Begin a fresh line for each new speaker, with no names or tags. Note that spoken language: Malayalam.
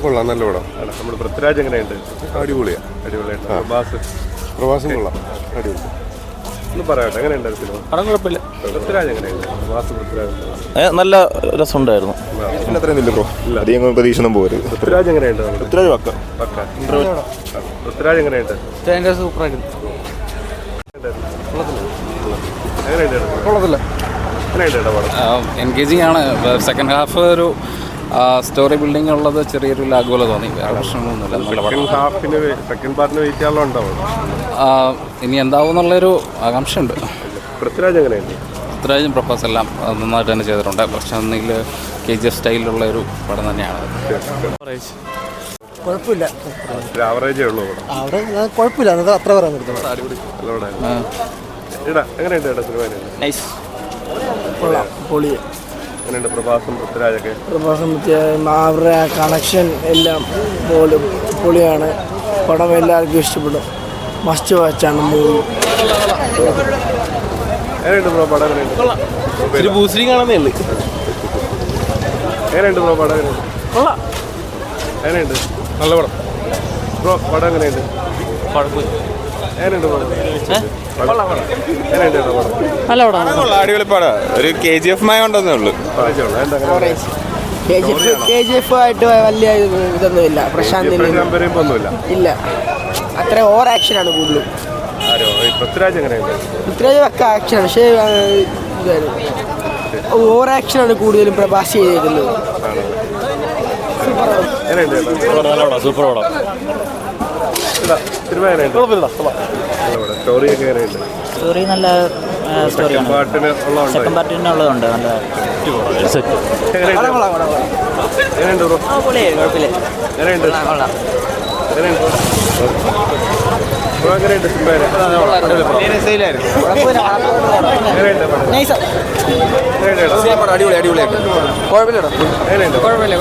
കൊള്ളാം, നല്ല പടം.
നമ്മുടെ പൃഥ്വിരാജ് എങ്ങനെയുണ്ട്?
അടിപൊളിയാണ്.
അടിപൊളിയായിട്ട്.
പ്രഭാസും കൊള്ളാം, അടിപൊളി.
ഒന്ന് പറയട്ടെ, എങ്ങനെയുണ്ട് സിനിമ?
പടം കുഴപ്പമില്ല.
പൃഥ്വിരാജ് എങ്ങനെയുണ്ട്? പൃഥ്വിരാജ്
നല്ല രസമുണ്ടായിരുന്നു.
അത്രയും ഇല്ല ബ്രോ, അധികം പ്രതീക്ഷ ഒന്നും പോരുത്.
പൃഥ്വിരാജ് എങ്ങനെയുണ്ട്?
പൃഥ്വിരാജ് പക്ക.
പൃഥ്വിരാജ് എങ്ങനെയുണ്ട്?
സൂപ്പറായിരുന്നു.
എങ്ങനെയുണ്ട് പടം?
എൻഗേജിങ് ആണ്. സെക്കൻഡ് ഹാഫ് ഒരു സ്റ്റോറി ബിൽഡിംഗ് ഉള്ളത് ചെറിയൊരു ലാഗ് പോലെ തോന്നി. വേറെ പ്രശ്നങ്ങളൊന്നുമില്ല.
സെക്കൻഡ് പാർട്ടിന് വെയിറ്റ് ചെയ്യാനുള്ള ഉണ്ടാവും.
ഇനി എന്താവും എന്നുള്ളൊരു ആകാംക്ഷ ഉണ്ട്.
പൃഥ്വിരാജ് എങ്ങനെയുണ്ട്?
പൃഥ്വിരാജും പ്രൊപ്പോസ് എല്ലാം നന്നായിട്ട് തന്നെ ചെയ്തിട്ടുണ്ട്. പക്ഷെ ഒന്നെങ്കിൽ KGF സ്റ്റൈലിലുള്ള ഒരു പടം തന്നെയാണ്.
കുഴപ്പമില്ല,
ആവറേജേ ഉള്ളൂ.
അവിടെ കുഴപ്പമില്ല, അത്ര പറയാൻ പറ്റും.
എങ്ങനെയുണ്ട് സിനിമ?
നൈസ്,
കൊള്ളാം, പൊളി.
എങ്ങനെയുണ്ട് പ്രഭാസും പൃഥ്വിരാജൊക്കെ?
പ്രഭാസം അവരുടെ കണക്ഷൻ എല്ലാം പോലും പൊളിയാണ്. പടം എല്ലാവർക്കും ഇഷ്ടപ്പെടും. മസ്റ്റ് വാച്ചാണ് മൂവി.
എങ്ങനെയുണ്ട് ബ്രോ പടം? എങ്ങനെയുണ്ട്?
ബൂസ്റ്റിംഗ് ആണെന്നേ ഉള്ളൂ.
എങ്ങനെയുണ്ട് ബ്രോ പടം?
കൊള്ളാം,
എങ്ങനെയുണ്ട്?
നല്ല പടം.
ബ്രോ പടം എങ്ങനെയുണ്ട്? എങ്ങനെയുണ്ട് പടം? എങ്ങനെയുണ്ട് പടം?
നല്ല പടമാണ്,
അടിപൊളി പടം. ഒരു KGF മയം ഉണ്ടെന്നേ ഉള്ളൂ.
KGF ആയിട്ട് വലിയ ഇതൊന്നുമില്ല. പ്രശാന്ത് ഇല്ല, അത്ര ഓവർ ആക്ഷനാണ് കൂടുതലും.
പൃഥ്വിരാജ് എങ്ങനെയുണ്ട്?
പൃഥ്വിരാജ് പക്ക ആക്ഷനാണ്, പക്ഷേ ഓവർ ആക്ഷനാണ് കൂടുതലും പ്രഭാസ് ചെയ്തേക്കുന്നത്.
സൂപ്പർ പടം.
സിനിമ എങ്ങനെയുണ്ട്? സ്റ്റോറിയൊക്കെ എങ്ങനെയുണ്ട്?
സ്റ്റോറി നല്ല സ്റ്റോറിയാണ്. സെക്കൻഡ് പാർട്ടിനുള്ളതുണ്ട്. നല്ല
എങ്ങനെയുണ്ട് ബ്രോ?
കുഴപ്പമില്ല.
എങ്ങനെയുണ്ട്? എങ്ങനെയുണ്ട് ബ്രോ? എങ്ങനെയുണ്ട് സിനിമ?
അടിപൊളിയായിട്ട് കുഴപ്പമില്ല.
എങ്ങനെയുണ്ട്?
കുഴപ്പമില്ല.